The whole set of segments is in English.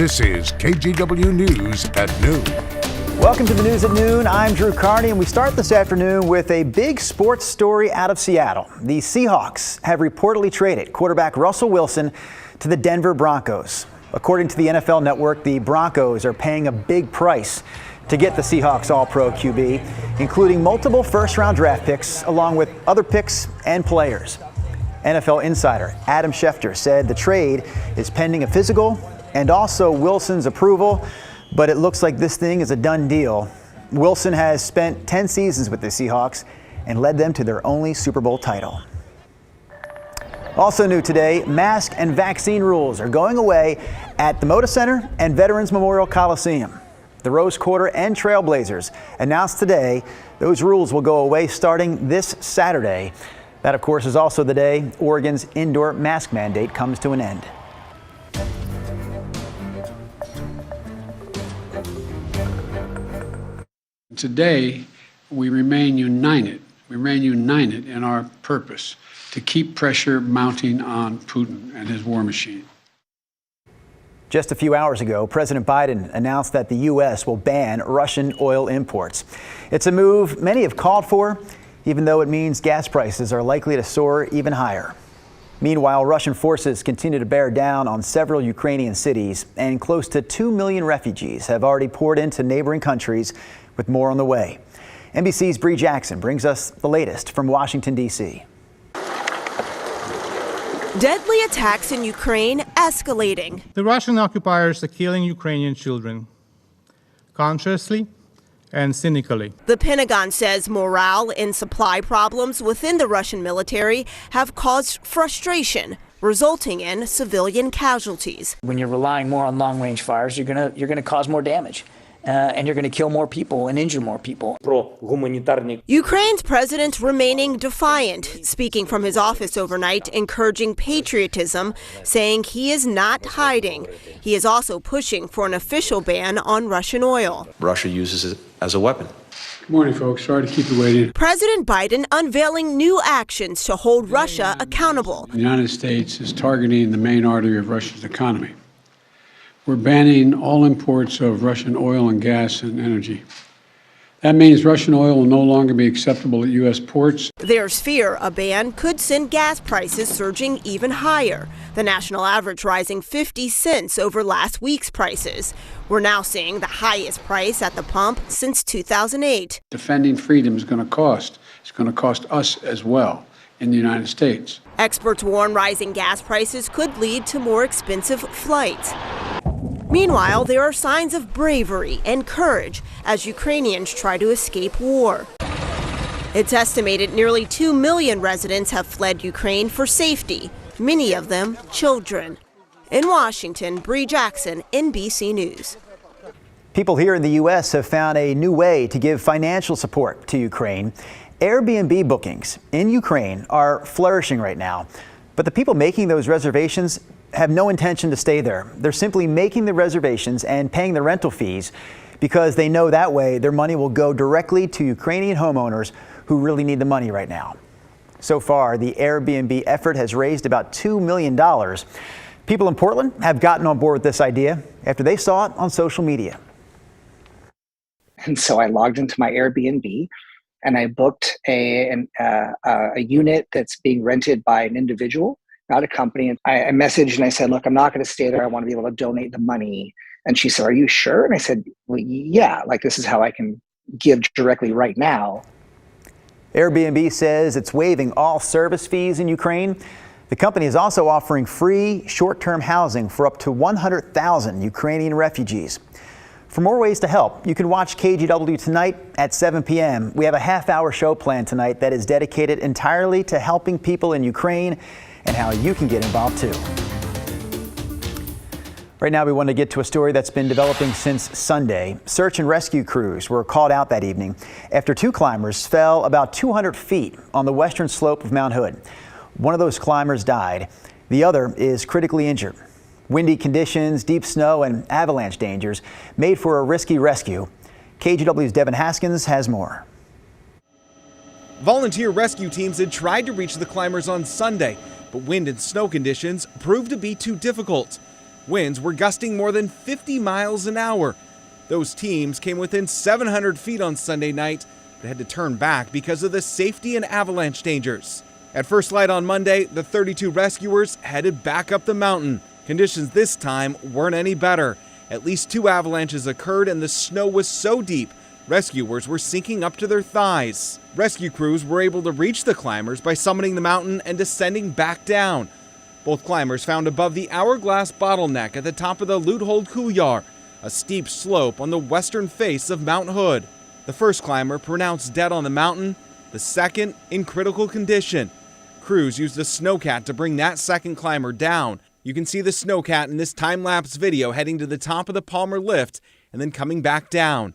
This is KGW News at noon. Welcome to the News at Noon. I'm Drew Carney, and we start this afternoon with a big sports story out of Seattle. The Seahawks have reportedly traded quarterback Russell Wilson to the Denver Broncos. According to the NFL Network, the Broncos are paying a big price to get the Seahawks All-Pro QB, including multiple first-round draft picks, along with other picks and players. NFL insider Adam Schefter said the trade is pending a physical and also Wilson's approval, but it looks like this thing is a done deal. Wilson has spent 10 seasons with the Seahawks and led them to their only Super Bowl title. Also new today, mask and vaccine rules are going away at the Moda Center and Veterans Memorial Coliseum. The Rose Quarter and Trailblazers announced today those rules will go away starting this Saturday. That, of course, is also the day Oregon's indoor mask mandate comes to an end. Today, we remain united. We remain united in our purpose to keep pressure mounting on Putin and his war machine. Just a few hours ago, President Biden announced that the U.S. will ban Russian oil imports. It's a move many have called for, even though it means gas prices are likely to soar even higher. Meanwhile, Russian forces continue to bear down on several Ukrainian cities, and close to 2 million refugees have already poured into neighboring countries, with more on the way. NBC's Bree Jackson brings us the latest from Washington, D.C. Deadly attacks in Ukraine escalating. The Russian occupiers are killing Ukrainian children, consciously and cynically. The Pentagon says morale and supply problems within the Russian military have caused frustration, resulting in civilian casualties. When you're relying more on long-range fires, you're gonna cause more damage. And you're going to kill more people and injure more people. Ukraine's president remaining defiant, speaking from his office overnight, encouraging patriotism, saying he is not hiding. He is also pushing for an official ban on Russian oil. Russia uses it as a weapon. Good morning, folks. Sorry to keep you waiting. President Biden unveiling new actions to hold Russia accountable. The United States is targeting the main artery of Russia's economy. We're banning all imports of Russian oil and gas and energy. That means Russian oil will no longer be acceptable at U.S. ports. There's fear a ban could send gas prices surging even higher, the national average rising 50 cents over last week's prices. We're now seeing the highest price at the pump since 2008. Defending freedom is going to cost. It's going to cost us as well in the United States. Experts warn rising gas prices could lead to more expensive flights. Meanwhile, there are signs of bravery and courage as Ukrainians try to escape war. It's estimated nearly 2 million residents have fled Ukraine for safety, many of them children. In Washington, Bree Jackson, NBC News. People here in the U.S. have found a new way to give financial support to Ukraine. Airbnb bookings in Ukraine are flourishing right now, but the people making those reservations have no intention to stay there. They're simply making the reservations and paying the rental fees because they know that way their money will go directly to Ukrainian homeowners who really need the money right now. So far, the Airbnb effort has raised about $2 million. People in Portland have gotten on board with this idea after they saw it on social media. And so I logged into my Airbnb and I booked a unit that's being rented by an individual, not a company. And I messaged and I said, look, I'm not going to stay there. I want to be able to donate the money. And she said, are you sure? And I said, well, yeah, like this is how I can give directly right now. Airbnb says it's waiving all service fees in Ukraine. The company is also offering free short-term housing for up to 100,000 Ukrainian refugees. For more ways to help, you can watch KGW tonight at 7 p.m. We have a half-hour show planned tonight that is dedicated entirely to helping people in Ukraine and how you can get involved too. Right now, we want to get to a story that's been developing since Sunday. Search and rescue crews were called out that evening after two climbers fell about 200 feet on the western slope of Mount Hood. One of those climbers died. The other is critically injured. Windy conditions, deep snow, and avalanche dangers made for a risky rescue. KGW's Devin Haskins has more. Volunteer rescue teams had tried to reach the climbers on Sunday, but wind and snow conditions proved to be too difficult. Winds were gusting more than 50 miles an hour. Those teams came within 700 feet on Sunday night, but had to turn back because of the safety and avalanche dangers. At first light on Monday, the 32 rescuers headed back up the mountain. Conditions this time weren't any better. At least 2 avalanches occurred and the snow was so deep, rescuers were sinking up to their thighs. Rescue crews were able to reach the climbers by summiting the mountain and descending back down. Both climbers found above the hourglass bottleneck at the top of the Luthold Couloir, a steep slope on the western face of Mount Hood. The first climber pronounced dead on the mountain, the second in critical condition. Crews used a snowcat to bring that second climber down. You can see the snowcat in this time-lapse video heading to the top of the Palmer lift and then coming back down.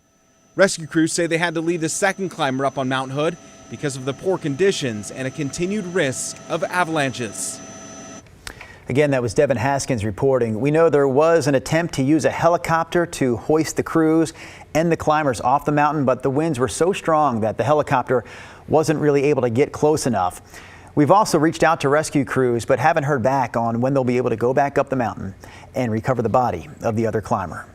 Rescue crews say they had to leave the second climber up on Mount Hood because of the poor conditions and a continued risk of avalanches. Again, that was Devin Haskins reporting. We know there was an attempt to use a helicopter to hoist the crews and the climbers off the mountain, but the winds were so strong that the helicopter wasn't really able to get close enough. We've also reached out to rescue crews, but haven't heard back on when they'll be able to go back up the mountain and recover the body of the other climber.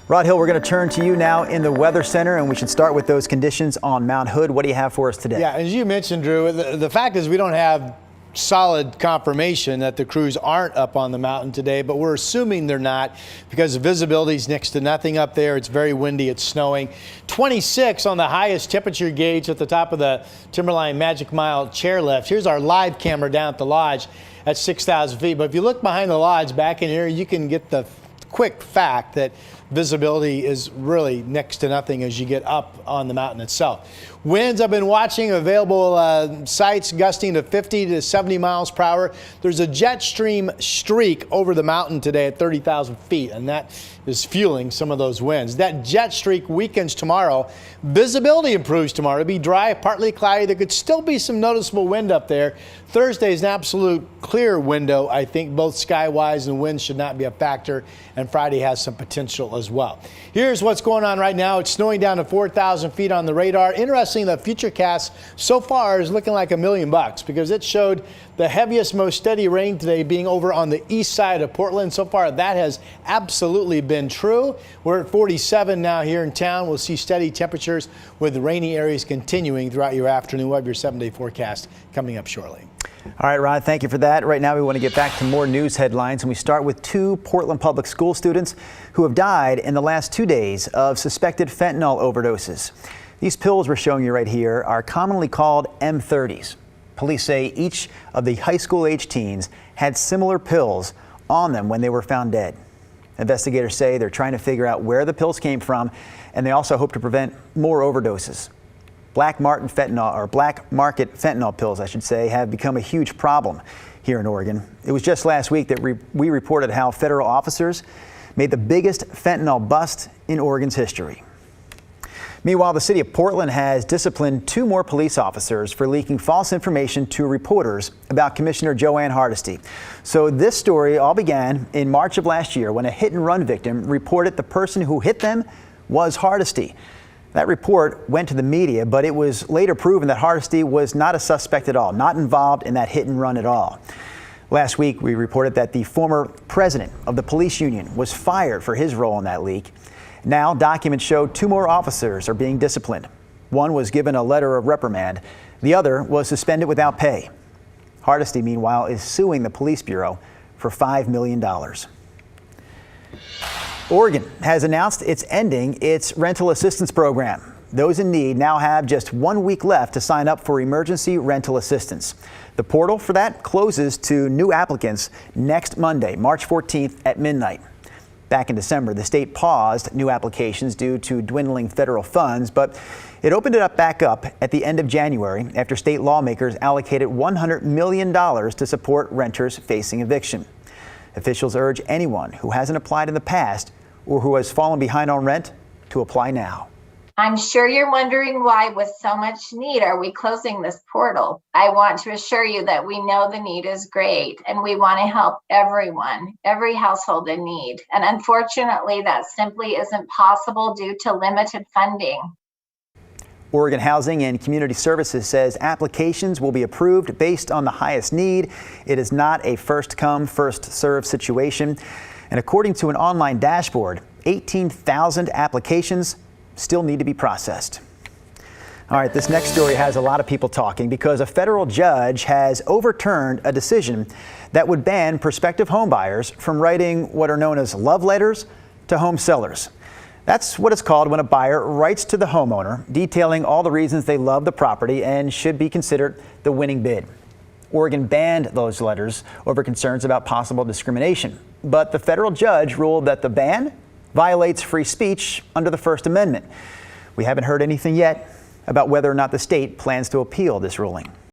Rod Hill, we're going to turn to you now in the Weather Center, and we should start with those conditions on Mount Hood. What do you have for us today? Yeah, as you mentioned, Drew, the fact is we don't have solid confirmation that the crews aren't up on the mountain today, but we're assuming they're not because the visibility is next to nothing up there. It's very windy. It's snowing. 26 on the highest temperature gauge at the top of the Timberline Magic Mile chairlift. Here's our live camera down at the lodge at 6,000 feet. But if you look behind the lodge back in here, you can get the quick fact that visibility is really next to nothing as you get up on the mountain itself. Winds I've been watching, available sites gusting to 50 to 70 miles per hour. There's a jet stream streak over the mountain today at 30,000 feet, and that is fueling some of those winds. That jet streak weakens tomorrow. Visibility improves tomorrow. It'll be dry, partly cloudy. There could still be some noticeable wind up there. Thursday is an absolute clear window. I think both sky-wise and wind should not be a factor, and Friday has some potential as well. Here's what's going on right now. It's snowing down to 4,000 feet on the radar. Interesting, the Futurecast so far is looking like $1 million because it showed the heaviest, most steady rain today being over on the east side of Portland. So far, that has absolutely been true. We're at 47 now here in town. We'll see steady temperatures with rainy areas continuing throughout your afternoon. We'll have your 7-day forecast coming up shortly. All right, Rod, thank you for that. Right now, we want to get back to more news headlines, and we start with 2 Portland Public School students who have died in the last 2 days of suspected fentanyl overdoses. These pills we're showing you right here are commonly called M30s. Police say each of the high school-age teens had similar pills on them when they were found dead. Investigators say they're trying to figure out where the pills came from, and they also hope to prevent more overdoses. Black market fentanyl pills, I should say, have become a huge problem here in Oregon. It was just last week that we reported how federal officers made the biggest fentanyl bust in Oregon's history. Meanwhile, the city of Portland has disciplined 2 more police officers for leaking false information to reporters about Commissioner Joanne Hardesty. So this story all began in March of last year when a hit-and-run victim reported the person who hit them was Hardesty. That report went to the media, but it was later proven that Hardesty was not a suspect at all, not involved in that hit and run at all. Last week, we reported that the former president of the police union was fired for his role in that leak. Now, documents show 2 more officers are being disciplined. One was given a letter of reprimand. The other was suspended without pay. Hardesty, meanwhile, is suing the police bureau for $5 million. Oregon has announced it's ending its rental assistance program. Those in need now have just 1 week left to sign up for emergency rental assistance. The portal for that closes to new applicants next Monday, March 14th at midnight. Back in December, the state paused new applications due to dwindling federal funds, but it opened it up back up at the end of January after state lawmakers allocated $100 million to support renters facing eviction. Officials urge anyone who hasn't applied in the past or who has fallen behind on rent to apply now. I'm sure you're wondering why, with so much need, are we closing this portal? I want to assure you that we know the need is great and we want to help everyone, every household in need. And unfortunately, that simply isn't possible due to limited funding. Oregon Housing and Community Services says applications will be approved based on the highest need. It is not a first come, first served situation. And according to an online dashboard, 18,000 applications still need to be processed. All right, this next story has a lot of people talking because a federal judge has overturned a decision that would ban prospective homebuyers from writing what are known as love letters to home sellers. That's what it's called when a buyer writes to the homeowner detailing all the reasons they love the property and should be considered the winning bid. Oregon banned those letters over concerns about possible discrimination, but the federal judge ruled that the ban violates free speech under the First Amendment. We haven't heard anything yet about whether or not the state plans to appeal this ruling.